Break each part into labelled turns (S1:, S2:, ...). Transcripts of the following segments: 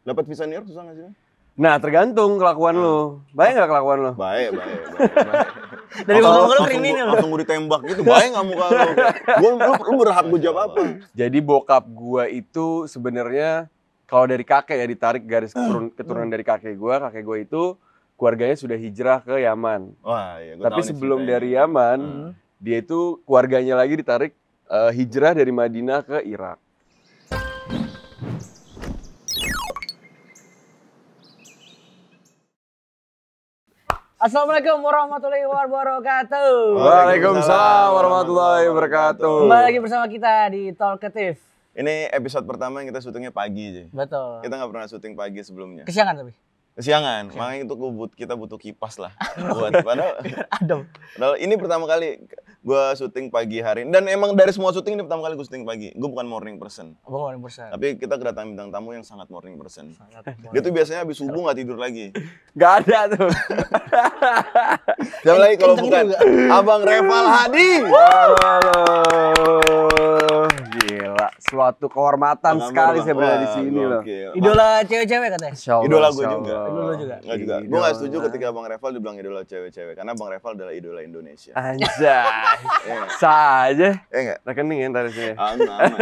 S1: Dapat visa New York susah nggak sih?
S2: Nah, tergantung kelakuan lu. Baik nggak kelakuan lu?
S1: Baik.
S3: Dari ngomong lu kriminal.
S1: Langsung gue ditembak gitu, baik nggak muka lu? Lu berhak gue jawab apa?
S2: Jadi bokap gua itu sebenarnya kalau dari kakek ya, ditarik garis keturunan dari kakek gua itu keluarganya sudah hijrah ke Yaman.
S1: Wah, iya,
S2: Tapi sebelum dari Yaman, dia itu keluarganya lagi ditarik hijrah dari Madinah ke Irak.
S3: Assalamualaikum warahmatullahi wabarakatuh.
S2: Waalaikumsalam warahmatullahi wabarakatuh.
S3: Kembali lagi bersama kita di Talkative.
S1: Ini episode pertama yang kita syutingnya pagi aja.
S3: Betul.
S1: Kita nggak pernah syuting pagi sebelumnya.
S3: Kesiangan tapi?
S1: Kesiangan, makanya itu kita butuh kipas lah. Padahal ini pertama kali gue syuting pagi hari ini. Dan emang dari semua syuting ini pertama kali gue syuting pagi. Gue bukan morning person.
S3: Morning person.
S1: Tapi kita kedatangan bintang tamu yang sangat morning person. Dia tuh biasanya habis subuh nggak tidur lagi.
S2: Gak ada tuh.
S1: Siapa lagi kalau bukan Abang Reval Hadi.
S2: Halo. Gila, suatu kehormatan sekali saya berada di sini loh.
S3: Idola cewek-cewek katanya?
S1: Idola gue juga.
S3: Idola juga.
S1: Enggak juga. Gue nggak setuju ketika Bang Reval dibilang idola cewek-cewek karena Bang Reval adalah idola Indonesia.
S2: Anjay. Sah aja.
S1: Enggak.
S2: Rekening ya ntar di sini.
S1: Aman.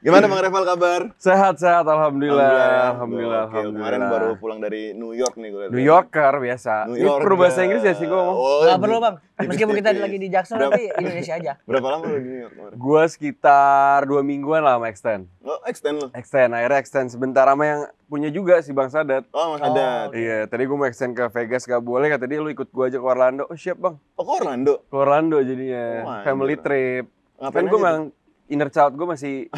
S1: Gimana Bang Reval kabar?
S2: Sehat-sehat, alhamdulillah. Alhamdulillah.
S1: Kemarin baru pulang dari New York nih gue.
S2: New Yorker biasa. Ini perlu bahasa Inggris ya sih gue ngomong.
S3: Nggak perlu Bang. Meskipun kita lagi di Jackson tapi Indonesia aja.
S1: Berapa lama lu di New York kemarin?
S2: Gue sekitar 2 mingguan lah sama extend.
S1: Oh, extend lu?
S2: Akhirnya extend sebentar sama yang punya juga si Bang Sadat.
S1: Oh, Mas Sadat.
S2: Iya, tadi gue mau extend ke Vegas gak boleh, kata dia lu ikut gue aja ke Orlando. Oh siap Bang.
S1: Oh, ke Orlando?
S2: Ke Orlando jadinya, family trip.
S1: Ngapain
S2: Kan gue
S1: aja
S2: memang inner child gue masih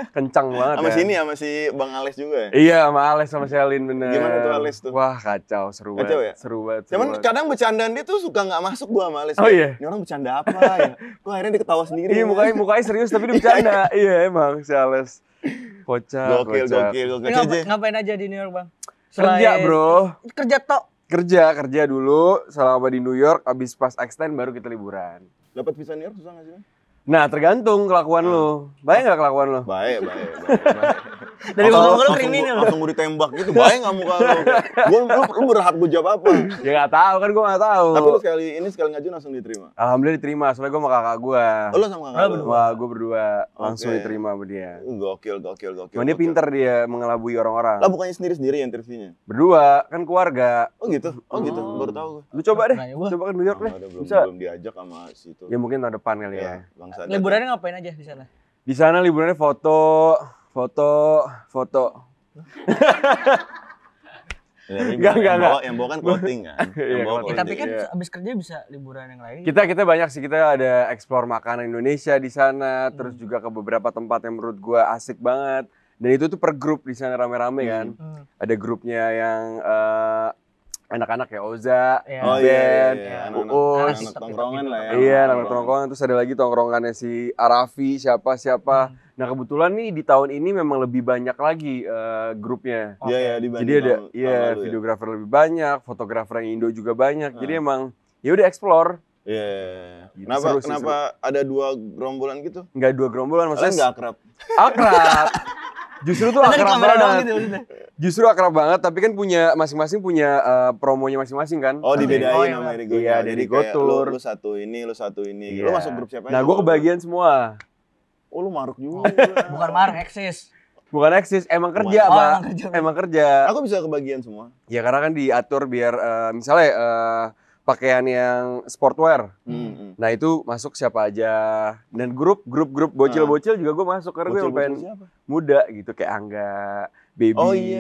S2: kencang banget
S1: sama
S2: ya.
S1: sini sama si Bang Ales juga ya?
S2: Iya, sama Ales sama Selin bener.
S1: Gimana tuh Ales tuh?
S2: Wah kacau, seru
S1: Kacau
S2: banget.
S1: ya?
S2: Seru banget.
S1: Cuman kadang bercandaan dia tuh suka nggak masuk gua sama Ales.
S2: Oh iya?
S1: Ini orang bercanda apa ya? Kok akhirnya dia ketawa sendiri.
S2: Iya, mukanya serius tapi dia bercanda. Iya emang si Ales. Kocak.
S1: Gokil.
S3: Ngapain aja di New York Bang?
S2: Kerja bro.
S3: Kerja tok.
S2: Kerja dulu selama di New York, abis pas extend baru kita liburan.
S1: Dapat visa New York susah nggak sih?
S2: Nah, tergantung kelakuan lu. Baik nggak kelakuan lu?
S1: Baik.
S3: Dari ngomong lu kriminal.
S1: Langsung gue ditembak gitu, baik nggak muka lu? Lu berhak gue jawab apa?
S2: Ya nggak tahu kan, gue nggak tahu.
S1: Tapi lu sekali ngaju langsung diterima?
S2: Alhamdulillah diterima, soalnya gue sama kakak gue.
S1: Oh, lu sama kakak lu?
S2: Wah, gue berdua langsung diterima sama dia.
S1: Gokil.
S2: Cuman dia pinter dia mengelabui orang-orang.
S1: Lah bukannya sendiri-sendiri ya interviewnya?
S2: Berdua, kan keluarga.
S1: Oh gitu, baru tahu gue.
S2: Lu coba deh, coba ke New York deh.
S1: Belum diajak sama situ.
S2: Ya mungkin tahun depan kali ya.
S3: Liburannya ngapain aja di sana?
S2: Di sana liburannya foto. Enggak.
S1: Yang bawa kan clothing kan.
S3: Tapi kan abis kerja bisa liburan yang lain.
S2: Kita banyak sih, kita ada explore makanan Indonesia di sana, terus juga ke beberapa tempat yang menurut gua asik banget. Dan itu tuh per grup di sana rame-rame kan. Ada grupnya yang anak-anak ya Oza, Ben, Uus,
S1: anak tongkrongan lah ya.
S2: Iya, anak tongkrongan. Terus ada lagi tongkrongannya si Arafi, siapa. Nah kebetulan nih di tahun ini memang lebih banyak lagi grupnya.
S1: Iya, dibanding.
S2: Jadi ada videografer lebih banyak, fotografer yang Indo juga banyak. Jadi emang ya udah explore.
S1: Iya.
S2: Gitu,
S1: Kenapa ada 2 gerombolan gitu?
S2: Enggak 2 gerombolan, maksudnya
S1: nggak akrab.
S2: Akrab. Justru tuh akrab banget.
S3: Gitu,
S2: Justru akrab banget, tapi kan punya masing-masing punya promonya masing-masing kan.
S1: Oh, dibedain sama Erigo.
S2: Iya, dari GoTour.
S1: Lu satu ini.
S2: Iya.
S1: Lu masuk grup siapa?
S2: Nah, gue kebagian semua.
S1: Oh, lu maruk juga.
S3: Bukan maruk, eksis.
S2: Bukan eksis, emang kerja, Pak. Emang kerja.
S1: Aku bisa kebagian semua.
S2: Ya karena kan diatur biar misalnya pakaian yang sportwear. Nah, itu masuk siapa aja. Dan grup bocil-bocil juga gue masuk karena gue pengen muda gitu kayak Angga, Baby.
S1: Oh iya.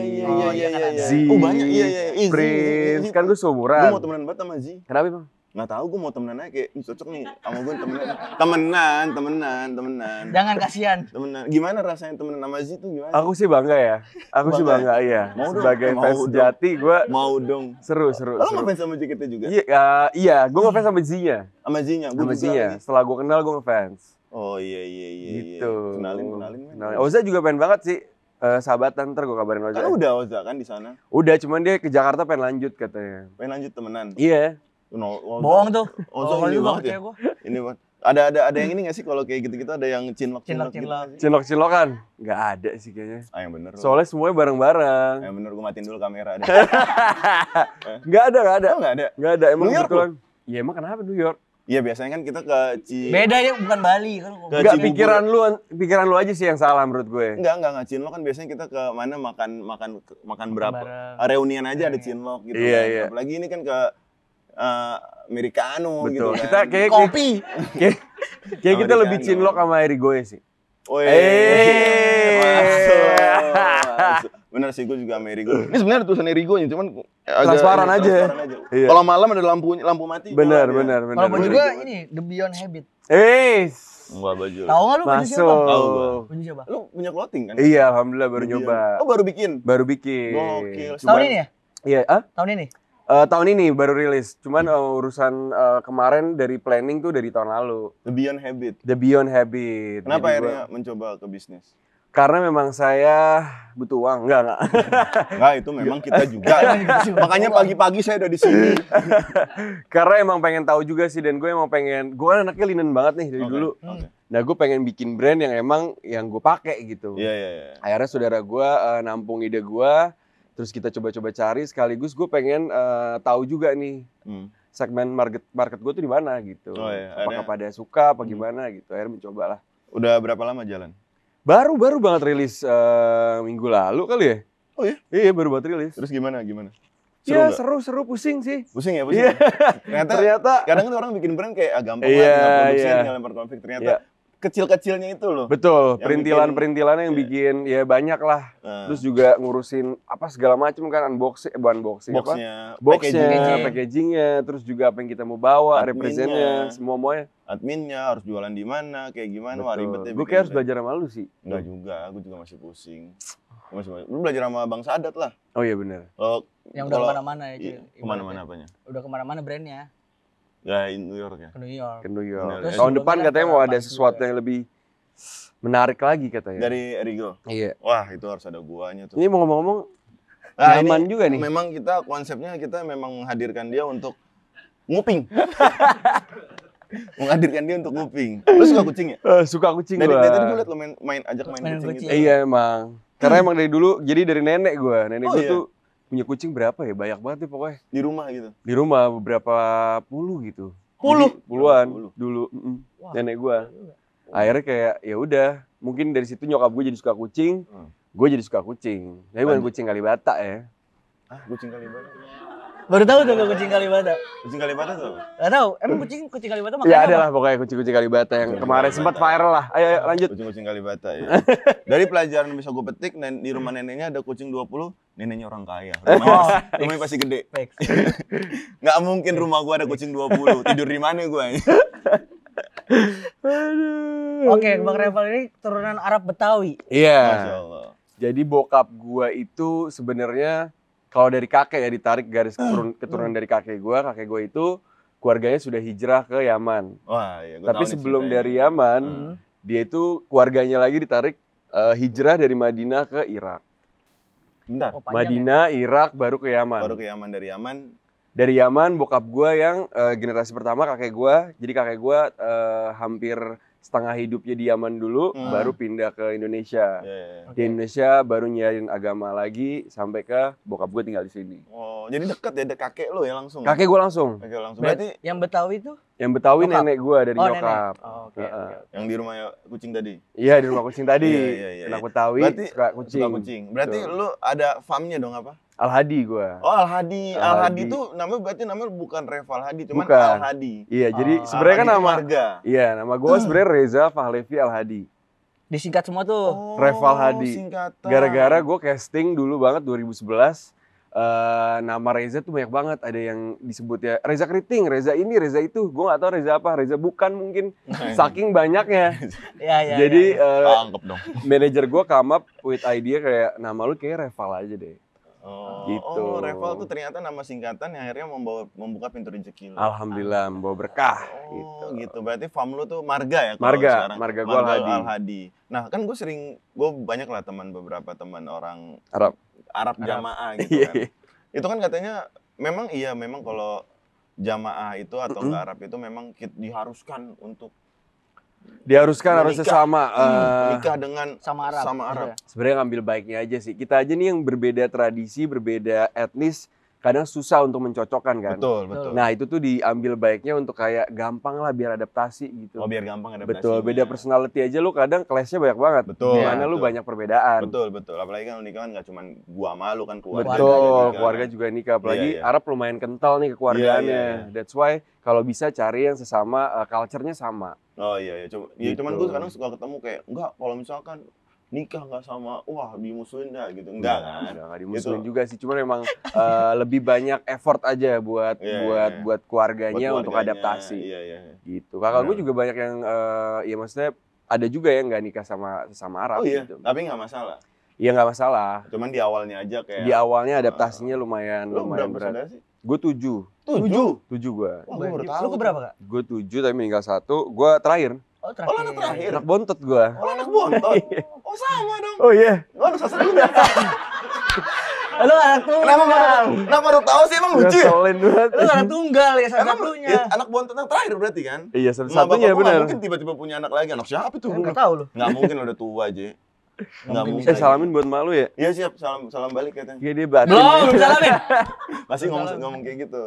S2: Z,
S1: Oh banyak iya.
S2: Prince, kan gue seumuran.
S1: Gue mau temenan banget sama Z.
S2: Kenapa Bang?
S1: Nggak tahu, gue mau temenan aja kayak cocok nih sama gue temenan.
S3: Jangan kasihan.
S1: Temenan. Gimana rasanya temenan sama Z tuh gimana?
S2: Aku sih bangga ya. Iya. Sebagai fans sejati gue
S1: mau dong.
S2: Seru.
S1: Lo ngefans sama JKT juga?
S2: Iya, gue ngefans sama Z-nya.
S1: Sama Z-nya?
S2: Sama Z-nya. Setelah gue kenal gue ngefans.
S1: Oh iya.
S2: Gitu.
S1: Kenalin.
S2: Oza juga pengen banget sih. Sahabatan, ntar gue kabarin Oza.
S1: Kan udah Oza kan di sana?
S2: Udah, cuman dia ke Jakarta pengen lanjut katanya.
S1: Pengen lanjut temenan?
S2: Iya.
S3: Bohong tuh.
S1: Oza ini banget ya? Ini banget. Ada yang ini nggak sih kalau kayak gitu-gitu ada yang cinlok gitu?
S2: Cinlok-cinlokan? Nggak ada sih kayaknya.
S1: Yang bener.
S2: Soalnya semuanya bareng-bareng.
S1: Yang bener gue matiin dulu kamera deh.
S2: Nggak ada.
S1: Oh, nggak ada.
S2: Nggak ada. Emang
S1: New York
S2: kebetulan. Iya emang kenapa New York?
S1: Iya biasanya kan kita ke
S3: Beda ya, bukan Bali kan.
S2: Nggak, pikiran lu aja sih yang salah menurut gue.
S1: Enggak cinlok kan biasanya kita ke mana makan berapa reunian aja ada cinlok gitu
S2: Iya,
S1: kan.
S2: iya.
S1: Apalagi ini kan ke Americano gitu
S2: Betul.
S1: kan.
S2: Kita kayak
S3: Kopi.
S2: kayak kita lebih
S1: Americano.
S2: cinlok sama Erigoe sih.
S1: Masuk. Bener sih, gue juga Amerigo. Ini sebenarnya tulisan Erigonya, cuman
S2: Transparan aja. Iya.
S1: Kalau malam ada lampu mati.
S2: Benar.
S3: Kalau baju gue ini The Beyond Habit.
S1: Enggak baju.
S3: Tahu nggak lu baju siapa?
S1: Tahu gua.
S3: Baju siapa?
S1: Lu punya clothing kan?
S2: Iya, alhamdulillah baru nyoba.
S1: Oh, baru bikin.
S2: Gokil.
S3: Tahun ini ya?
S2: Iya,
S3: Tahun ini?
S2: tahun ini baru rilis. Cuman urusan kemarin dari planning tuh dari tahun lalu.
S1: The Beyond Habit.
S2: The Beyond Habit.
S1: Kenapa
S2: Jadi
S1: akhirnya mencoba ke bisnis?
S2: Karena memang saya butuh uang. Enggak.
S1: Enggak, itu memang kita juga. Makanya pagi-pagi saya udah di sini.
S2: Karena emang pengen tahu juga sih, dan gue emang pengen, gue kan anaknya linen banget nih dari dulu. Nah, gue pengen bikin brand yang emang yang gue pakai gitu.
S1: Iya.
S2: Akhirnya saudara gue nampung ide gue, terus kita coba-coba cari, sekaligus gue pengen tahu juga nih segmen market gue tuh di mana gitu. Apakah pada suka apa gimana gitu. Akhirnya mencoba lah.
S1: Udah berapa lama jalan?
S2: Baru banget rilis minggu lalu kali ya.
S1: Oh ya?
S2: Iya, baru banget rilis.
S1: Terus gimana?
S2: Iya, seru, pusing sih.
S1: Pusing ya?
S2: Ternyata
S1: kadang kan orang bikin brand kayak gampang
S2: iya,
S1: tinggal produksi, tinggal lempar konflik. Ternyata kecil-kecilnya itu loh.
S2: Betul, perintilan-perintilannya yang bikin ya banyak lah. Terus juga ngurusin apa segala macam kan, unboxing,
S1: boxnya,
S2: packagingnya, terus juga apa yang kita mau bawa, representnya, semuanya.
S1: Adminnya harus jualan di mana, kayak gimana, wah ribet deh.
S2: Gue kayak harus belajar sama lu sih.
S1: Enggak juga, aku juga masih pusing. Lu belajar sama Bang Sadat lah.
S2: Oh iya benar.
S3: Yang udah kemana-mana ya.
S1: Iya, kemana-mana apanya?
S3: Udah kemana-mana brandnya.
S1: Ya, New York ya.
S3: Ke New York.
S2: Terus tahun depan katanya mau ada sesuatu yang lebih menarik lagi katanya.
S1: Dari Erigo?
S2: Iya.
S1: Wah, itu harus ada guanya tuh.
S2: Ini mau ngomong-ngomong, nyaman juga nih.
S1: Memang konsepnya kita memang menghadirkan dia untuk nguping. Menghadirkan dia untuk nguping. Lu suka kucing ya?
S2: Suka kucing gue.
S1: Dari tadi gue liat lo ajak main kucing gitu.
S2: Iya emang. Karena emang dari dulu, jadi dari nenek gue. Nenek gue tuh punya kucing berapa ya? Banyak banget nih pokoknya.
S1: Di rumah gitu?
S2: Di rumah beberapa puluh gitu. Puluhan dulu. Nenek gue. Akhirnya kayak ya udah, mungkin dari situ nyokap gue jadi suka kucing. Gue jadi suka kucing. Tapi bukan kucing Kalibata ya.
S1: Kucing Kalibata?
S3: Baru tahu tuh kucing Kalibata.
S1: Kucing Kalibata tuh?
S3: Gak tahu. Emang kucing Kalibata makan
S2: ya ada lah pokoknya kucing Kalibata yang kemarin sempat viral lah. Ayo lanjut.
S1: Kucing Kalibata ya. Dari pelajaran yang bisa gue petik, di rumah neneknya ada kucing 20, neneknya orang kaya. Rumahnya pasti gede. Nggak mungkin rumah gue ada kucing 20. Tidur di mana gue?
S3: Oke, Bang Reval ini turunan Arab Betawi.
S2: Iya.
S1: Masya Allah.
S2: Jadi bokap gue itu sebenarnya kalau dari kakek ya, ditarik garis keturunan dari kakek gue itu keluarganya sudah hijrah ke Yaman.
S1: Wah, iya,
S2: tapi sebelum dari Yaman, dia itu keluarganya lagi ditarik hijrah dari Madinah ke Irak.
S1: Bentar.
S2: Madinah, Irak, baru ke Yaman.
S1: Baru ke Yaman,
S2: dari Yaman bokap gue yang generasi pertama kakek gue. Jadi kakek gue hampir setengah hidupnya di Yaman dulu, baru pindah ke Indonesia. Di Indonesia baru nyiarin agama lagi sampai ke bokap gue tinggal di sini.
S1: Oh, jadi deket ya, kakek lo ya langsung?
S2: Kakek gue langsung.
S1: Berarti
S3: yang Betawi itu?
S2: Yang Betawi bokap? Nenek gue dari nyokap.
S3: Oke.
S1: Yang di rumah kucing tadi?
S2: Iya, di rumah kucing tadi. Anak Betawi,
S1: berarti
S2: suka kucing.
S1: Berarti lu ada farmnya dong apa?
S2: Al-Hadi gue.
S1: Oh, Al-Hadi. Al-Hadi itu namanya bukan Reval Hadi, cuman Al-Hadi.
S2: Iya, jadi sebenarnya kan nama
S1: marga.
S2: Iya, nama gue sebenarnya Reza Fahlevi Al-Hadi.
S3: Disingkat semua tuh.
S2: Reval Hadi.
S1: Singkatan.
S2: Gara-gara gue casting dulu banget 2011. Nama Reza tuh banyak banget. Ada yang disebut ya Reza Keriting, Reza ini, Reza itu. Gue gak tahu Reza apa. Reza bukan mungkin. Saking banyaknya. Jadi
S1: anggap dong.
S2: Manajer gue come up with idea kayak nama lu kayak Reval aja deh. Gitu.
S1: Reval tuh ternyata nama singkatan yang akhirnya membuka pintu rezeki.
S2: Alhamdulillah, membawa berkah.
S1: Gitu. Berarti farm lu tuh marga ya?
S2: Marga gue
S1: Al-Hadi. Nah kan gue banyak lah beberapa teman orang Arab jamaah gitu kan. Itu kan katanya memang kalau jamaah itu atau enggak Arab itu memang diharuskan untuk
S2: Diharuskan harus
S1: menikah.
S2: sesama.
S1: Menikah dengan
S3: Sama Arab.
S1: Sama Arab.
S3: Iya.
S2: Sebenarnya ngambil baiknya aja sih. Kita aja nih yang berbeda tradisi, berbeda etnis, kadang susah untuk mencocokkan kan.
S1: Betul.
S2: Nah itu tuh diambil baiknya untuk kayak gampang lah biar adaptasi gitu.
S1: Oh, biar gampang adaptasinya.
S2: Betul, beda personality aja lu kadang clash-nya banyak banget.
S1: Betul,
S2: Dimana lu
S1: betul.
S2: banyak perbedaan.
S1: Betul. Apalagi kan nikah kan nggak cuma gua sama lu kan, keluarga.
S2: Betul,
S1: juga nikah,
S2: keluarga
S1: kan.
S2: juga nikah. Apalagi
S1: Iya.
S2: Arab lumayan kental nih kekeluargaannya.
S1: Iya.
S2: That's why kalau bisa cari yang sesama, culture-nya sama.
S1: Oh iya. Cuman
S2: Gitu.
S1: gue kadang suka ketemu kayak enggak, kalau misalkan nikah nggak sama, wah dimusuhin dah gitu. Enggak kan?
S2: Nggak dimusuhin
S1: Gitu.
S2: juga sih, cuman memang lebih banyak effort aja buat
S1: Iya.
S2: buat keluarganya
S1: Buat
S2: untuk
S1: keluarganya,
S2: adaptasi.
S1: Iya.
S2: Gitu. Kakak gue
S1: Benar.
S2: juga banyak yang ya maksudnya ada juga yang nggak nikah sama sesama Arab
S1: Oh iya,
S2: gitu.
S1: tapi nggak masalah.
S2: Iya nggak masalah.
S1: Cuman di awalnya aja kayak.
S2: Di awalnya adaptasinya lumayan
S1: Lu berapa
S2: berat.
S1: saudara sih?
S2: Gue 7.
S1: 7.
S2: gue.
S1: Wah, gue baru tahu.
S3: Lu keberapa, Kak?
S2: Gue 7 tapi meninggal 1. Gue terakhir.
S3: Oh, terakhir.
S1: Oh, anak terakhir.
S2: Anak bontot gue.
S1: Oh, anak bontot. Oh, sama dong.
S2: Oh iya.
S1: Gue anak sasar juga.
S3: Lu anak tunggal.
S1: Kenapa baru tahu sih, emang lucu ya?
S2: Ngeselin banget.
S3: Lu anak tunggal ya
S1: Emang
S3: satu-satunya.
S1: ya, anak bontot yang terakhir berarti kan?
S2: Iya,
S1: Nggak,
S2: satu-satunya
S1: bapak gua nggak
S2: benar.
S1: mungkin tiba-tiba punya anak lagi. Anak siapa tuh?
S3: Enggak tahu lu.
S1: Nggak mungkin, udah tua aja. Nggak mungkin.
S2: Saya salamin buat malu ya.
S1: Iya siap, salam balik katanya.
S2: Iya dia batin.
S3: Belum salamin.
S1: Masih ngomong kayak gitu.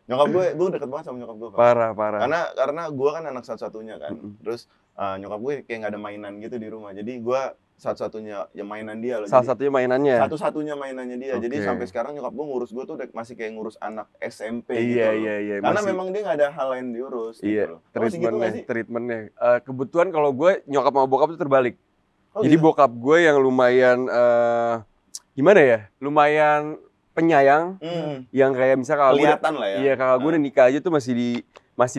S1: Nyokap gue deket banget sama nyokap gue.
S2: Parah.
S1: Karena gue kan anak satu-satunya kan. Terus nyokap gue kayak nggak ada mainan gitu di rumah. Jadi gue satu-satunya yang mainan dia loh.
S2: Salah
S1: Jadi,
S2: satunya mainannya.
S1: satu-satunya mainannya dia. Jadi
S2: Oke.
S1: sampai sekarang nyokap gue ngurus gue tuh masih kayak ngurus anak SMP gitu.
S2: Iya,
S1: loh.
S2: iya.
S1: Karena
S2: Masih-
S1: memang dia nggak ada hal lain diurus.
S2: Iya,
S1: gitu loh. Oh, masih gitu nggak sih?
S2: treatmentnya. Kebetulan kalau gue nyokap sama bokap tuh terbalik.
S1: Oh,
S2: Jadi
S1: gitu?
S2: bokap gue yang lumayan gimana ya? Lumayan penyayang, yang kayak misalnya kalau gue
S1: Kelihatan lah ya.
S2: iya kakak gue udah nikah aja tuh masih di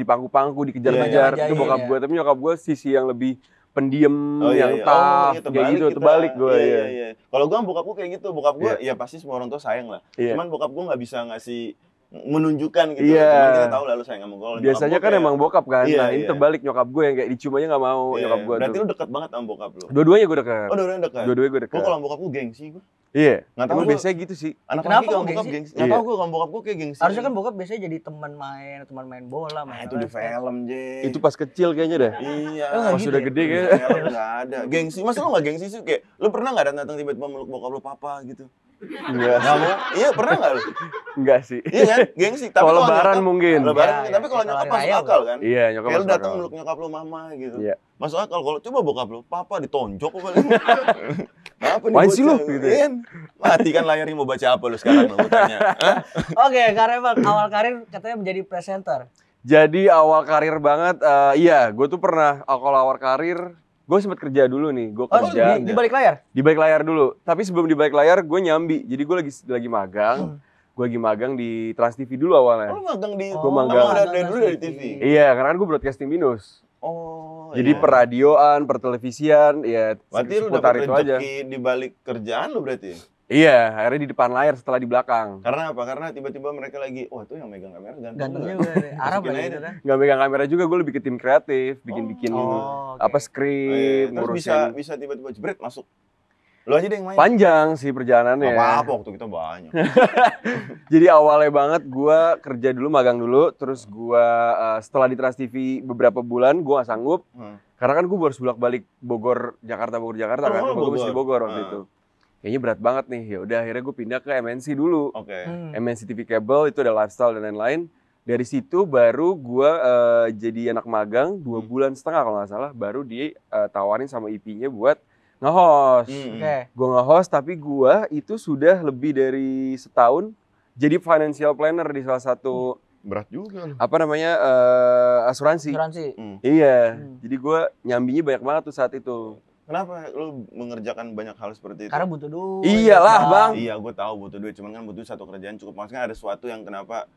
S2: pangku-pangku, dikejar-kejar.
S3: Iya,
S2: Itu
S3: iya,
S2: bokap
S3: iya.
S2: gue, tapi nyokap gue sisi yang lebih pendiam, yang
S1: iya.
S2: tough,
S1: Iya,
S2: kayak gitu,
S1: kita.
S2: terbalik gue ya.
S1: Iya. Kalau gue bokap gue kayak gitu, bokap gue ya pasti semua orang tua sayang lah.
S2: Iya.
S1: Cuman bokap gue nggak bisa ngasih menunjukkan gitu.
S2: Iya.
S1: Cuman kita tahu lah lu sayang sama gue. Kalau nyokap
S2: Biasanya
S1: gue
S2: kan
S1: kayak-
S2: emang bokap kan,
S1: Iya,
S2: nah ini
S1: iya.
S2: terbalik nyokap gue yang kayak dicium aja nggak mau
S1: Iya,
S2: nyokap gue
S1: berarti
S2: tuh.
S1: lu deket banget sama bokap lu.
S2: Dua-duanya gue dekat.
S1: Oh, dua-duanya dekat.
S2: Dua-duanya gue
S1: Gue
S2: dekat.
S1: kalau sama bokap gue gengsi gue.
S2: Iya.
S1: Nggak tahu
S2: Emang
S1: gua.
S2: biasanya gitu sih.
S1: Anak
S3: Kenapa
S1: laki kalau
S3: kok
S1: bokap
S3: gengsi?
S1: gengsi. Nggak
S2: Iya.
S1: tahu gue kalau bokap gue kayak gengsi.
S3: Harusnya kan bokap biasanya jadi teman main bola,
S1: Nah,
S3: main
S1: itu di
S3: basket.
S1: film, J.
S2: Itu pas kecil kayaknya dah.
S1: Iya.
S3: Oh, nggak
S2: Pas
S3: gitu
S2: udah
S3: ya?
S2: gede
S1: Di
S2: kayak.
S1: film nggak ada. Gengsi. Masa lu nggak gengsi sih? Kayak lu pernah nggak datang tiba-tiba meluk bokap lu papa gitu?
S2: Enggak.
S1: Nggak mau? Iya, pernah nggak lu?
S2: Enggak sih.
S1: Iya kan? Gengsi. Tapi
S2: Kalau
S1: kalau
S2: lebaran
S1: nyokap-
S2: mungkin.
S1: Lebaran,
S3: Iya,
S1: tapi
S3: iya.
S1: kalau
S3: Kalau
S1: nyokap
S3: hari
S1: masuk
S3: raya
S1: akal kan?
S2: Iya, nyokap
S1: Kayak lu
S2: masuk
S1: datang
S2: akal.
S1: meluk nyokap lu mama gitu.
S2: Iya.
S1: Masuk akal kalau coba bokap lu, papa ditonjok lu paling. Apa nih
S2: Apaan sih lu?
S1: bocah?
S2: Gitu.
S1: Iya kan? Mati kan layarnya mau baca apa lu sekarang lu tanya. Hah?
S3: Oke, Karema awal karir katanya menjadi presenter.
S2: Jadi awal karir banget, iya, gue tuh pernah kalau awal karir, gue sempet kerja dulu nih, gue
S3: Oh,
S2: kerja
S3: di balik layar?
S2: di balik layar dulu. Tapi sebelum di balik layar, gue nyambi. Jadi gue lagi magang, gue lagi magang di Trans TV dulu awalnya.
S1: Lu magang di
S2: Gua magang.
S1: Emang dari dulu dari TV.
S2: Iya, karena kan gue broadcasting binus.
S1: Oh.
S2: Jadi
S1: iya.
S2: per radioan, per televisian, ya
S1: Berarti lu
S2: seputar
S1: dapat
S2: itu aja.
S1: rezeki di balik kerjaan lu berarti.
S2: Iya, akhirnya di depan layar setelah di belakang.
S1: Karena apa? Karena tiba-tiba mereka lagi, wah itu yang megang kamera
S3: Ganteng
S1: juga.
S3: juga deh. Arab
S1: Masukin
S3: lagi
S1: aja
S3: gitu
S1: deh.
S3: kan.
S2: Nggak megang kamera juga, gue lebih ke tim kreatif, bikin-bikin
S3: Oh, oke.
S2: apa
S1: Oh, iya.
S2: skrip,
S1: Terus
S2: ngurusin.
S1: bisa tiba-tiba jebret masuk. Lu aja deh yang main.
S2: Panjang sih perjalanannya.
S1: Nggak apa-apa, waktu kita banyak.
S2: Jadi awalnya banget gue kerja dulu, magang dulu, terus gue setelah di Trans TV beberapa bulan gue nggak sanggup, karena kan gue harus bolak-balik Bogor Jakarta
S1: Oh,
S2: kan, gue
S1: Bogor.
S2: mesti di Bogor waktu itu. Kayaknya berat banget nih, ya udah akhirnya gue pindah ke MNC dulu,
S1: Oke.
S2: MNC TV Cable itu ada lifestyle dan lain-lain. Dari situ baru gue jadi anak magang 2 bulan setengah kalau nggak salah, baru ditawarin sama IP-nya buat nge-host.
S3: Oke.
S2: Gue nge-host tapi gue itu sudah lebih dari setahun jadi financial planner di salah satu
S1: Berat juga lu.
S2: apa namanya asuransi.
S3: Asuransi.
S2: Iya, jadi gue nyambinya banyak banget tuh saat itu.
S1: Kenapa lu mengerjakan banyak hal seperti itu?
S3: Karena butuh duit.
S2: Iyalah, Bang.
S1: Iya, gue tahu butuh duit, cuman kan butuh satu kerjaan cukup. Maksudnya ada sesuatu yang kenapa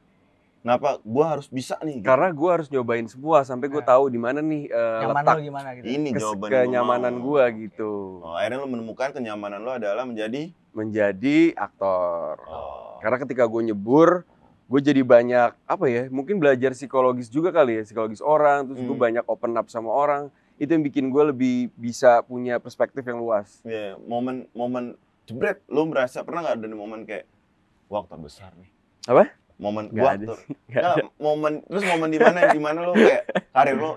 S1: gue harus bisa nih? Gitu.
S2: Karena gue harus nyobain semua sampai gue tahu di mana nih
S3: Nyaman
S2: letak
S3: lu gimana gitu.
S1: Ini jawaban
S2: kenyamanan
S1: gua mau.
S2: gue gitu.
S1: Oh, akhirnya lu menemukan kenyamanan lu adalah
S2: Menjadi aktor.
S1: oh,
S2: Karena ketika gue nyebur, gue jadi banyak apa ya? Mungkin belajar psikologis juga kali ya, psikologis orang. Terus gue banyak open up sama orang. Itu yang bikin gue lebih bisa punya perspektif yang luas.
S1: ya, momen jebret, lu merasa pernah nggak ada momen kayak wah aktor besar nih?
S2: Apa?
S1: Momen
S2: Nggak
S1: gua
S2: ada
S1: aktor.
S2: sih, nggak
S1: Nggak, momen di mana lu kayak karir lu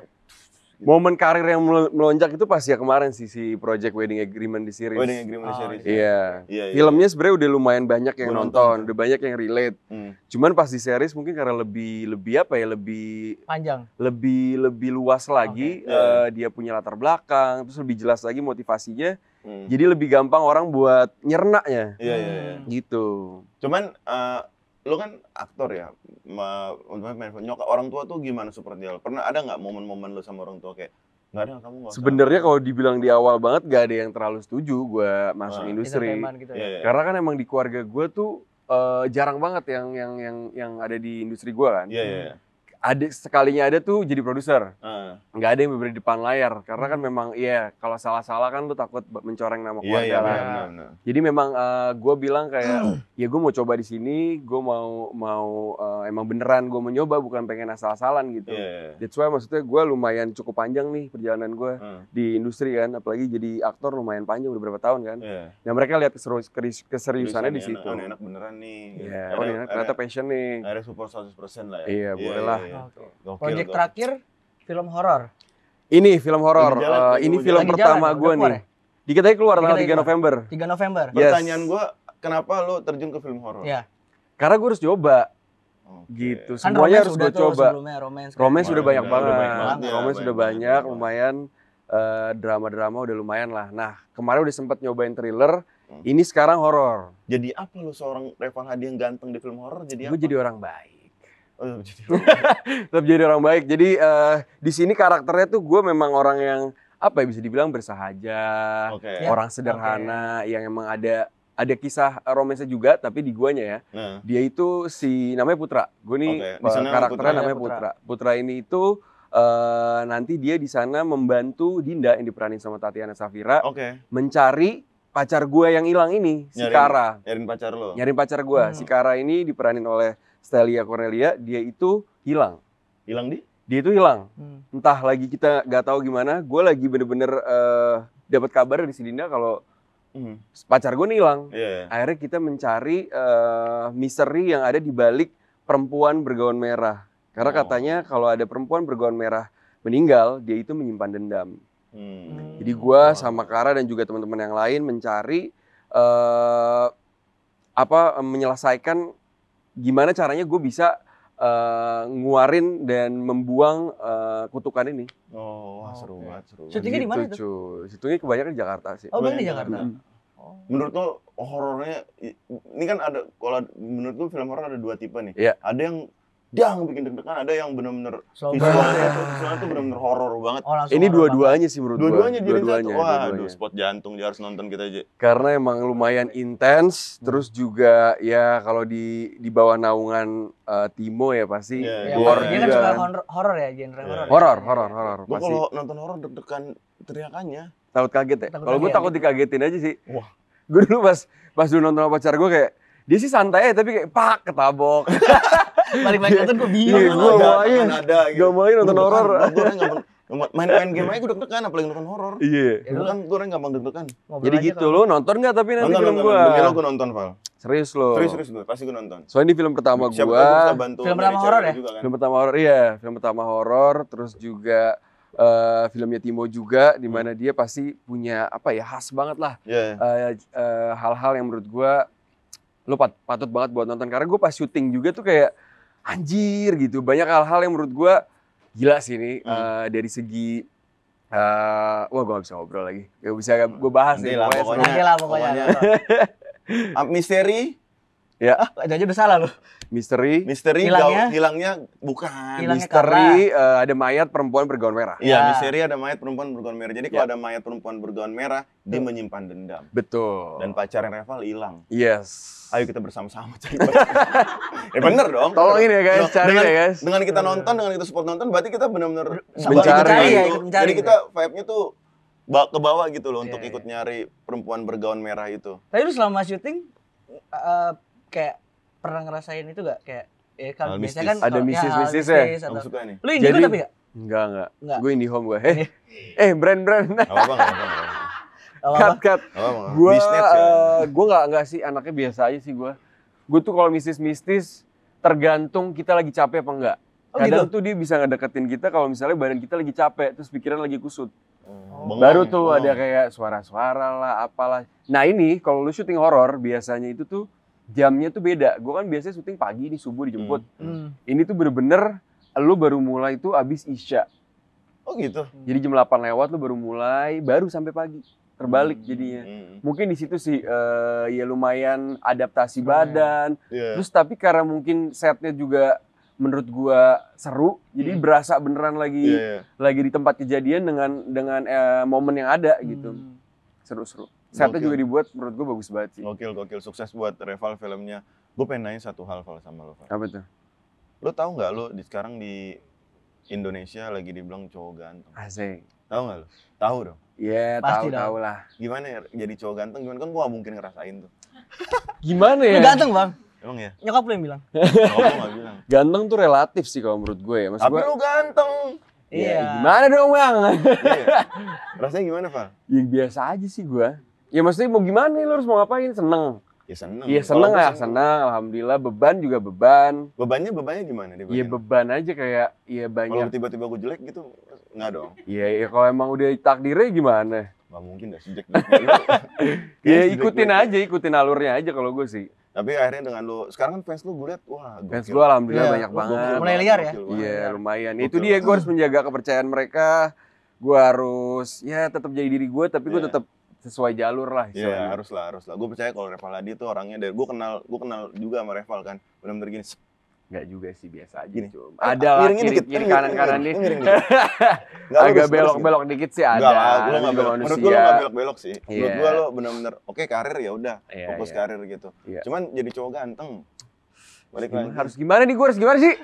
S2: Momen karir yang melonjak itu pas ya kemarin sih si Project Wedding Agreement di series.
S1: Wedding Agreement series.
S2: Iya.
S1: Iya.
S2: Filmnya sebenarnya udah lumayan banyak yang
S1: Gua
S2: nonton,
S1: nonton.
S2: udah banyak yang relate. Cuman pas di series mungkin karena lebih apa ya, lebih
S3: Panjang.
S2: lebih luas lagi,
S1: Iya.
S2: dia punya latar belakang, terus lebih jelas lagi motivasinya. Jadi lebih gampang orang buat nyernaknya.
S1: Iya.
S2: Gitu.
S1: Cuman lo kan aktor ya, nyokap orang tua tuh gimana support dia? Pernah ada nggak momen-momen lo sama orang tua kayak nggak ada, kamu nggak usah.
S2: Sebenarnya kalau dibilang di awal banget gak ada yang terlalu setuju gue masuk industri.
S3: Entertainment gitu ya.
S1: Iya.
S2: Karena kan emang di keluarga gue tuh jarang banget yang ada di industri gue kan.
S1: Iya.
S2: Ada sekalinya ada tuh jadi produser.
S1: Ah.
S2: Nggak ada yang bener di depan layar karena kan memang kalau salah-salah kan lu takut mencoreng nama keluarga
S1: Iya,
S2: lah.
S1: benar.
S2: Jadi memang gue bilang kayak ya gue mau coba di sini, gue mau emang beneran gue mau nyoba, bukan pengen asal-asalan gitu.
S1: Iya.
S2: That's why maksudnya gue lumayan cukup panjang nih perjalanan gue di industri kan, apalagi jadi aktor lumayan panjang udah berapa tahun kan.
S1: Iya.
S2: Nah mereka lihat keseriusannya di situ.
S1: Enak beneran nih.
S2: Iya, ini ternyata passion nih.
S1: Ada support 100% lah ya.
S2: Iya, boleh lah.
S1: Gokil,
S3: Project
S1: gokil.
S3: terakhir film horor.
S2: Ini film horor.
S1: Lagi jalan,
S2: Ini
S1: lagi
S2: film
S3: jalan.
S2: pertama
S3: Udah
S2: gue
S3: keluar
S2: nih. Dikit aja keluar tanggal 3
S3: keluar.
S2: November.
S3: 3 November.
S2: Yes.
S1: Pertanyaan gua, kenapa lo terjun ke film horor?
S3: Iya.
S2: Karena gue harus coba.
S1: Oke.
S2: Gitu.
S3: Kan
S2: Semuanya
S3: romance
S2: harus
S3: udah
S2: gue
S3: tuh
S2: coba.
S3: sebelumnya romance. kan.
S2: Romance udah banyak
S1: Udah
S2: banget.
S1: banyak banget ya,
S2: Romance udah
S1: banyak
S2: banyak,
S1: banget.
S2: lumayan. Drama-drama udah lumayan lah. Nah, kemarin udah sempat nyobain thriller. Ini sekarang horor.
S1: Jadi apa lo seorang Reval Hadi yang ganteng di film horor? Jadi apa?
S2: Gue jadi orang baik.
S1: Oh, jadi
S2: Tetap jadi orang baik. Jadi di sini karakternya tuh gue memang orang yang apa ya, bisa dibilang bersahaja,
S1: Oke.
S3: Ya.
S2: orang sederhana yang emang ada kisah romansnya juga, tapi di guanya ya.
S1: Nah,
S2: Dia itu namanya Putra. Gue nih
S1: Oke, di sana
S2: karakternya
S3: Putra.
S2: namanya
S3: Putra.
S2: Putra. Putra ini itu nanti dia di sana membantu Dinda yang diperanin sama Tatiana Safira
S1: oke.
S2: mencari pacar gue yang hilang ini, si
S1: Nyariin-
S2: Kara.
S1: Nyariin pacar lo.
S2: Nyariin pacar gue. Si Kara ini diperanin oleh Stelia Cornelia, dia itu hilang.
S1: Hilang di?
S2: Dia itu hilang.
S3: Hmm.
S2: Entah lagi kita nggak tahu gimana. Gue lagi bener-bener dapat kabar dari si Dinda kalau pacar gue nih hilang.
S1: Iya.
S2: Akhirnya kita mencari misteri yang ada di balik perempuan bergaun merah. Karena katanya kalau ada perempuan bergaun merah meninggal, dia itu menyimpan dendam. Jadi gue sama Kara dan juga teman-teman yang lain mencari menyelesaikan gimana caranya gue bisa nguarin dan membuang kutukan ini.
S1: Oh, wah seru
S3: Oke.
S1: banget, seru banget.
S3: Syutingnya di mana
S2: Gitu, cuy. Syutingnya kebanyakan di Jakarta sih.
S3: Oh, bener di Jakarta.
S2: Mm.
S1: Menurut lo horornya, ini kan ada, kalau menurut lo film horor ada dua tipe nih.
S2: Iya.
S1: Ada yang bikin deg-degan, ada yang bener-bener
S3: Slow
S1: visualnya
S3: burn.
S1: tuh bener-bener horor banget.
S3: Oh, langsung
S2: Ini
S3: horor banget.
S2: dua-duanya sih menurut gue.
S1: Dua-duanya jadi satu.
S2: Dua-duanya,
S1: Wah,
S2: dua-duanya.
S1: aduh, spot jantung dia harus nonton kita aja.
S2: Karena emang lumayan intens, terus juga ya kalau di bawah naungan Timo ya pasti
S1: Iya,
S3: Ya,
S2: gore
S3: dia kan
S2: juga.
S3: suka horor ya, genre
S1: Iya.
S3: horor. ya?
S2: Horor
S1: Gue
S2: pasti.
S1: kalau nonton horor deg-degan teriakannya.
S2: Takut kaget ya?
S3: Takut
S2: Kalau gue
S3: kaget.
S2: takut dikagetin aja sih.
S1: Wah.
S2: Gue dulu pas dulu nonton sama pacar gue kayak, dia sih santai aja tapi kayak pak ketabok.
S3: Balik-balik nonton gue bingung.
S2: Iya, gue mau aja.
S1: ada gitu.
S2: Gak mau aja nonton
S1: Deg-degan.
S2: horor.
S1: Gue orang main game aja gue deg-degan, apalagi nonton horor.
S2: Iya.
S3: Ya,
S1: Gue
S3: lu
S1: kan gue orang gampang deg-degan.
S3: ngobrol
S2: Jadi
S3: aja
S2: gitu,
S3: kalau-
S2: lo nonton gak tapi nanti
S1: Nonton,
S2: film gue?
S1: Demi lo gue nonton, Val.
S2: Serius lo?
S1: Serius gue, pasti gue nonton.
S2: Soalnya ini film pertama
S1: Siapa
S2: gue.
S1: tahu gue bisa bantu
S3: Film
S1: nyari
S3: pertama horor
S1: cewek
S3: ya?
S1: juga kan.
S2: Film pertama horor, iya. Film pertama horor, terus juga filmnya Timo juga, di mana dia pasti punya apa ya, khas banget lah.
S1: Iya.
S2: Hal-hal yang menurut gue lo patut banget buat nonton. Karena gue pas syuting juga tuh kayak anjir gitu. Banyak hal-hal yang menurut gue gila sih ini. Dari segi, wah gue gak bisa ngobrol lagi. Gak bisa gue bahas
S1: Nanti
S2: nih.
S1: lah,
S2: Pokoknya
S1: pokoknya.
S3: Nanti lah pokoknya.
S1: Misteri,
S2: Ya,
S3: Itu aja udah salah lu.
S2: misteri.
S1: hilangnya bukan.
S3: Hilangnya
S2: Misteri, ada mayat perempuan bergaun merah.
S1: Iya,
S3: Ya.
S1: misteri ada mayat perempuan bergaun merah. Jadi kalau ada mayat perempuan bergaun merah, dia menyimpan dendam.
S2: Betul.
S1: Dan pacarnya Reval hilang.
S2: Yes.
S1: Ayo kita bersama-sama cari pacar. Ya bener dong.
S2: Tolongin ya guys, cari
S1: dengan,
S2: ya guys.
S1: Dengan kita nonton, dengan kita support nonton, berarti kita benar-benar
S2: Mencari.
S3: Ya, ikut mencari.
S1: Jadi kita vibe-nya tuh ke bawah gitu loh untuk
S3: Iya,
S1: ikut nyari perempuan bergaun merah itu.
S3: Tapi lu selama syuting kayak pernah ngerasain itu gak? Kayak ya
S1: Hal
S3: kan biasanya
S1: mistis.
S3: kan
S2: Ada
S3: kalau-
S2: mistis-mistis
S3: hal
S2: ya?
S3: atau-
S1: Kamu suka nih?
S3: Lu indigo
S2: Jadi-
S3: tapi gak?
S2: Enggak.
S3: Enggak.
S2: Gue indie home gue. Brand.
S1: Gak apa-apa, gak apa-apa.
S3: Apa-apa?
S2: Cut.
S1: Gak apa-apa.
S2: Gue
S1: Bisnis ya.
S2: gue nggak sih, anaknya biasa aja sih gue. Gue tuh kalau mistis-mistis tergantung kita lagi capek apa enggak. Kadang tuh dia bisa ngedeketin kita kalau misalnya badan kita lagi capek, terus pikiran lagi kusut.
S1: Bengong,
S2: Baru tuh
S1: bengong.
S2: ada kayak suara-suara lah, apalah. Nah ini kalau lu syuting horor biasanya itu tuh jamnya tuh beda. Gue kan biasanya syuting pagi nih, subuh dijemput. Ini tuh bener-bener lu baru mulai tuh abis Isya.
S1: Oh gitu.
S2: Jadi jam 8 lewat lu baru mulai, baru sampai pagi. Terbalik jadinya. Mungkin di situ sih ya lumayan adaptasi badan. Terus tapi karena mungkin setnya juga menurut gua seru, jadi berasa beneran lagi di tempat kejadian dengan momen yang ada gitu. Seru-seru. Setnya juga dibuat menurut gua bagus banget sih.
S1: Gokil, sukses buat Reval filmnya. Gue pengen nanya satu hal Val sama lo, Val.
S2: Apa tuh?
S1: Lo tahu nggak lo sekarang di Indonesia lagi dibilang cowok ganteng?
S2: Asik.
S1: Tahu nggak lo? Tahu dong.
S2: Iya, tahu lah.
S1: Gimana ya jadi cowok ganteng? Gimana kan gua nggak mungkin ngerasain tuh.
S2: Gimana ya?
S3: Lu ganteng, Bang.
S1: Emang ya?
S3: Nyokap lu yang bilang.
S1: Gua nggak bilang.
S2: Ganteng tuh relatif sih kalau menurut gue ya. Maksud
S1: Tapi
S2: gua,
S1: lu ganteng.
S2: ya, gimana dong Bang?
S1: Iya. Rasanya gimana, Val?
S2: Ya biasa aja sih gua. Ya maksudnya mau gimana nih, lu harus mau ngapain? Seneng.
S1: Ya seneng.
S2: Iya seneng lah, seneng. Alhamdulillah. Beban juga beban.
S1: Bebannya gimana?
S2: Iya beban aja kayak, iya
S1: Kalau
S2: banyak.
S1: tiba-tiba gue jelek gitu, nggak dong?
S2: Iya, ya, kalau emang udah takdirnya gimana?
S1: Nggak mungkin dah sejak
S2: Ya ikutin alurnya aja kalau gue sih.
S1: Tapi akhirnya dengan lu, sekarang kan fans lu gue liat, wah
S2: Fans
S1: gokil.
S2: gue alhamdulillah
S3: Iya,
S2: banyak banget.
S3: Mulai liar ya?
S2: Iya lumayan.
S1: Gokil
S2: Itu dia
S1: banget.
S2: gue harus menjaga kepercayaan mereka. Gue harus ya tetap jadi diri gue, tapi gue
S1: Iya.
S2: tetap sesuai jalur lah.
S1: Iya
S2: istilahnya.
S1: haruslah. Gue percaya kalau Reval Hadi tuh orangnya dari gue kenal juga sama Reval kan, benar-benar gini.
S2: Nggak juga sih, biasa aja.
S1: Gini.
S2: Cum. Ada lah kiri kanan nih. Agak belok-belok dikit sih ada.
S1: Enggak lah, gue
S2: Namanya
S1: nggak
S2: juga
S1: belok. Menurut
S2: manusia.
S1: gue lo nggak belok-belok sih. Menurut
S2: Iya.
S1: gue lo benar-benar oke karir ya udah,
S2: Iya,
S1: fokus
S2: iya.
S1: karir gitu.
S2: Iya.
S1: Cuman jadi cowok ganteng. Balik lagi.
S2: Harus gimana nih, gue harus gimana sih?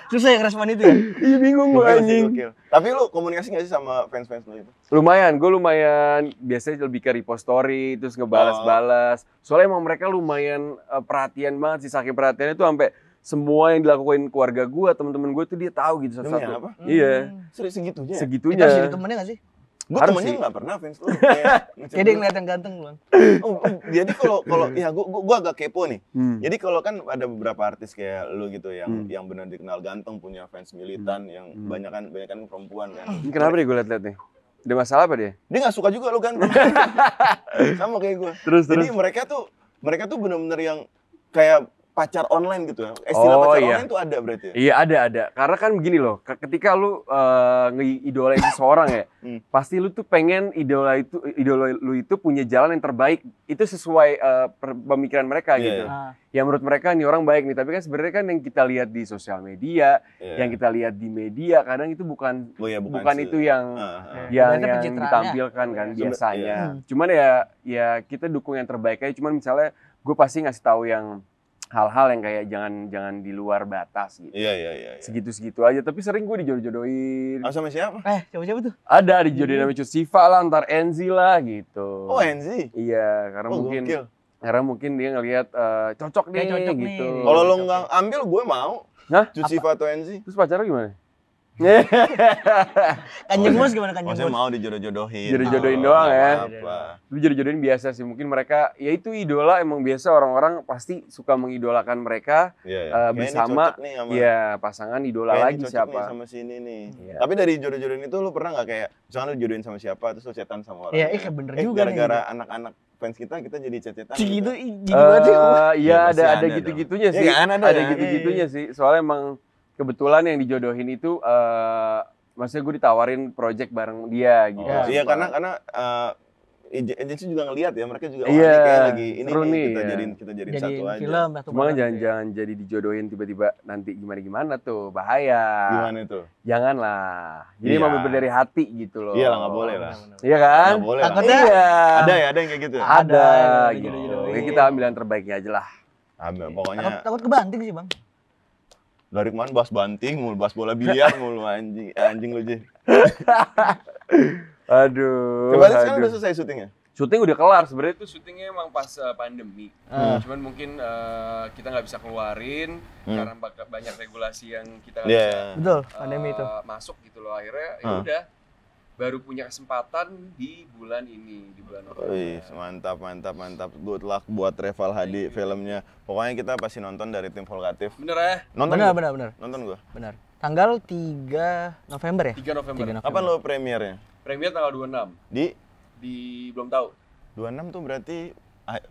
S3: Susah ya ngerespon itu ya?
S2: Iya bingung gue
S1: Gokil sih,
S2: anjing.
S1: gokil. Tapi lu komunikasi nggak sih sama fans-fans lu itu?
S2: Lumayan, gue lumayan biasanya lebih ke repost story, terus ngebalas-balas. Soalnya emang mereka lumayan perhatian banget sih, saking perhatiannya tuh sampai semua yang dilakuin keluarga gue, temen-temen gue tuh dia tahu gitu
S1: Demi
S2: satu-satu.
S1: apa?
S2: Iya,
S1: Serius segitunya? Ya?
S3: Kita
S2: segitunya.
S3: harus jadi temennya gak sih?
S1: Gue
S2: Harus
S1: temennya
S2: sih.
S1: nggak pernah fans lu. Kayak
S3: Kayak dia ngeliat yang ganteng Bang.
S1: Jadi kalau ya gue agak kepo nih.
S2: Hmm.
S1: Jadi kalau kan ada beberapa artis kayak lu gitu yang benar dikenal ganteng, punya fans militan, yang banyakan perempuan kan.
S2: Ini kenapa nih gue liat-liat nih? Ada masalah apa dia?
S1: Dia nggak suka juga lu ganteng. Sama kayak gue.
S2: Terus,
S1: Jadi mereka tuh benar-benar yang kayak pacar online gitu ya. Istilah
S2: Oh,
S1: pacar
S2: iya.
S1: online tuh ada berarti ya?
S2: Iya ada. Karena kan begini loh, ketika lu ngeidolain seseorang ya, pasti lu tuh pengen idola lu itu punya jalan yang terbaik. Itu sesuai pemikiran mereka
S1: Iya,
S2: gitu.
S1: iya.
S2: Ya menurut mereka nih orang baik nih, tapi kan sebenarnya kan yang kita lihat di sosial media,
S1: Iya.
S2: yang kita lihat di media kadang itu bukan
S1: Oh iya,
S2: bukan
S1: sih.
S2: itu yang
S3: Ternyata
S2: yang
S3: pencitraannya.
S2: ditampilkan kan
S1: Iya.
S2: biasanya.
S1: Iya.
S2: Cuman ya kita dukung yang terbaik aja. Cuman misalnya gue pasti ngasih tahu yang hal-hal yang kayak jangan di luar batas gitu.
S1: Iya.
S2: Segitu-segitu aja, tapi sering gue dijodoh-jodohin.
S1: Ah, sama siapa?
S3: Siapa tuh?
S2: Ada dijodohin sama Cut Siva lah, ntar Enzi lah gitu.
S1: Oh, Enzi.
S2: Iya, karena
S1: Gokil.
S2: mungkin dia ngelihat cocok nih,
S3: Kayak cocok nih.
S2: gitu.
S1: Kalau lo nggak ambil, gue mau.
S2: Hah?
S1: Cuci foto Enzi.
S2: Terus pacarnya gimana?
S3: Kanjeng Bos gimana Kanjeng
S1: Maksudnya
S3: Bos?
S1: mau dijodoh-jodohin.
S2: Jodoh-jodohin doang ya.
S1: Apa?
S2: Lu jodoh-jodohin biasa sih, mungkin mereka ya itu idola, emang biasa orang-orang pasti suka mengidolakan mereka
S1: Iya.
S2: bersama ya pasangan idola lagi siapa.
S1: Nih sama sini nih.
S2: Iya.
S1: Tapi dari jodoh-jodohin itu lu pernah nggak kayak misalkan lu jodohin sama siapa terus lu chatan sama orang?
S3: Iya, bener juga nih.
S1: Gara-gara anak-anak fans kita jadi chat-chatan.
S3: Gitu, jijik banget sih.
S2: Iya
S1: Iya, pasti
S2: ada
S1: ada
S2: gitu-gitunya
S1: dong.
S2: sih.
S1: Iya kan, ada ya?
S2: gitu-gitunya sih. Soalnya emang kebetulan yang dijodohin itu maksudnya gue ditawarin project bareng dia gitu.
S1: Oh, iya
S2: Sumpah.
S1: karena agensi juga ngelihat ya, mereka juga
S2: Iya,
S1: ini kayak lagi ini
S2: seru
S1: nih,
S2: nih,
S1: kita
S2: ya.
S1: jadiin
S3: Jadi
S1: satu aja.
S3: film satu
S2: Cuma
S3: bareng.
S2: jangan jadi dijodohin tiba-tiba nanti gimana tuh, bahaya.
S1: Gimana itu?
S2: Janganlah. Jadi
S1: Iya.
S2: emang bener dari hati gitu loh.
S1: Iya lah, nggak boleh lah.
S2: Iya kan?
S1: Nggak boleh lah.
S3: Takutnya
S2: Iya.
S1: Ada yang kayak gitu ya?
S2: Ada
S3: yang
S2: gitu.
S3: jodoh-jodohin.
S2: Ya kita ambil yang terbaiknya aja lah.
S1: Ada, pokoknya
S3: Takut kebanting sih Bang.
S1: dari kemarin bahas banting, mulu bahas bola biliar, mulu anjing lu Ji.
S2: Aduh.
S1: Coba sekarang udah selesai syutingnya?
S2: Syuting udah kelar, sebenarnya itu syutingnya emang pas pandemi. Cuman mungkin kita nggak bisa keluarin karena banyak regulasi yang kita nggak bisa
S3: Betul, pandemi itu.
S2: masuk gitu loh. Akhirnya ya udah baru punya kesempatan di bulan ini, di bulan November.
S1: Wih, mantap. Good luck buat Reval Hadi filmnya. Pokoknya kita pasti nonton dari tim Volkatif.
S2: Bener ya?
S1: Nonton
S3: Benar,
S1: gua?
S3: benar, benar.
S1: Nonton gua.
S3: Benar. Tanggal 3 November ya?
S2: 3 November.
S3: 3 November.
S1: Kapan lo premiernya?
S2: Premier tanggal 26.
S1: Di
S2: Belum tahu.
S1: 26 tuh berarti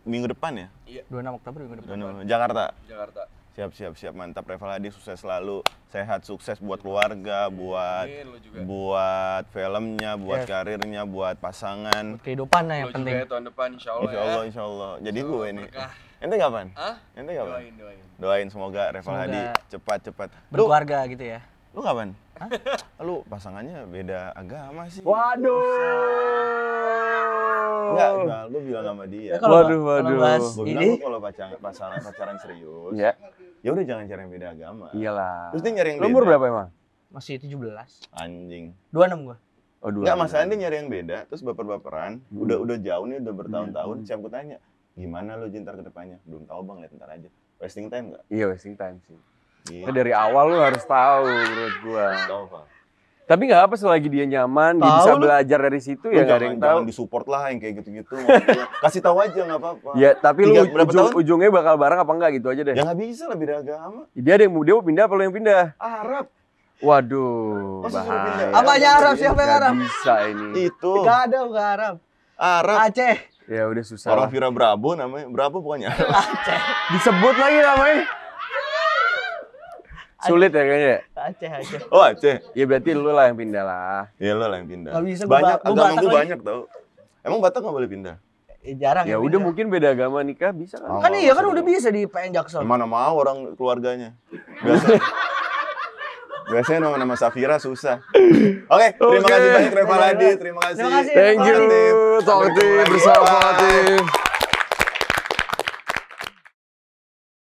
S1: minggu depan ya?
S3: 26 Oktober minggu depan.
S1: 26. Jakarta.
S2: Jakarta.
S1: Siap. Mantap Reval Hadi, sukses selalu. Sehat, sukses buat keluarga, buat
S2: Amin, lo juga.
S1: buat filmnya, buat
S3: Yes.
S1: karirnya, buat pasangan.
S3: Kehidupan lah yang
S2: Lo
S3: penting.
S2: juga ya tahun depan insya Allah
S1: Insya Allah. Jadi
S2: Insya
S1: gue
S2: Allah
S1: ini.
S2: berkah.
S1: Ente kapan?
S2: Hah?
S1: Ente kapan?
S2: Doain.
S1: Doain semoga Reval
S3: Semoga
S1: Hadi cepat.
S3: Berkeluarga gitu ya.
S1: Lu kapan? Lu pasangannya beda agama sih. Enggak, gue bilang sama dia.
S3: Ya, kalau
S2: Waduh.
S3: bahas
S1: Gue bilang
S3: ini
S1: lu kalau pacaran serius,
S2: Ya.
S1: ya udah jangan cari yang beda agama.
S2: Iyalah.
S1: Terus dia nyari yang
S2: Lo umur
S1: beda.
S2: berapa emang?
S3: masih 17.
S1: Anjing.
S3: 26 gua.
S2: Oh, 2.
S1: Enggak, masalahnya dia nyari yang beda, terus baper-baperan. Udah jauh nih, udah bertahun-tahun. Siap gue tanya, gimana lo Jintar ke depannya? Belum tahu bang, lihat ntar aja. Wasting time nggak?
S2: Iya, wasting time sih.
S1: Iya.
S2: Nah, dari awal lu harus tahu menurut gua.
S1: Tahu Pak.
S2: Tapi nggak apa selagi dia nyaman, dia
S3: Tahu
S2: bisa
S3: lu.
S2: belajar dari situ ya nggak ada yang tahu.
S1: Jangan disupport lah yang kayak gitu-gitu. Maksudnya. Kasih tahu aja nggak apa-apa.
S2: Ya, tapi lu
S1: Berapa tahun?
S2: ujungnya bakal bareng apa enggak gitu aja deh.
S1: Ya nggak bisa lah beda agama.
S2: Dia mau pindah apa lu yang pindah?
S1: Arab.
S2: Waduh,
S1: Masa suruh pindah?
S2: bahaya.
S3: Apanya Arab? Siapa yang
S2: Nggak
S3: Arab?
S2: bisa ini.
S1: Itu.
S3: Enggak ada, bukan Arab.
S1: Arab.
S3: Aceh.
S2: Ya udah susah.
S1: Orang
S2: lah.
S1: Vira Bravo namanya. Bravo bukannya Arab.
S3: Aceh.
S2: Disebut lagi namanya. Sulit ya kayaknya.
S3: Aceh.
S1: Oh Aceh.
S2: Ya berarti lu lah yang pindah lah.
S1: Ya lo lah yang pindah.
S3: Nggak bisa, gua
S1: Banyak,
S3: Gua
S1: agama
S3: Batak
S1: gue
S3: lagi.
S1: banyak tau. Emang Batak nggak boleh pindah?
S3: Jarang
S2: Ya
S3: yang
S2: udah
S3: pindah.
S2: mungkin beda agama nikah bisa kan.
S1: Oh.
S3: Kan iya kan
S1: seru.
S3: udah bisa di PN Jaksel.
S1: Mana mau orang keluarganya. Biasanya nama Safira susah. Oke, terima
S2: Oke.
S1: kasih banyak Reval Hadi. Terima kasih.
S3: Terima kasih.
S2: Thank you,
S1: Talkative.
S2: Talkative
S1: Sampai ketemu lagi.
S2: bersama
S1: Bye.
S2: Talkative.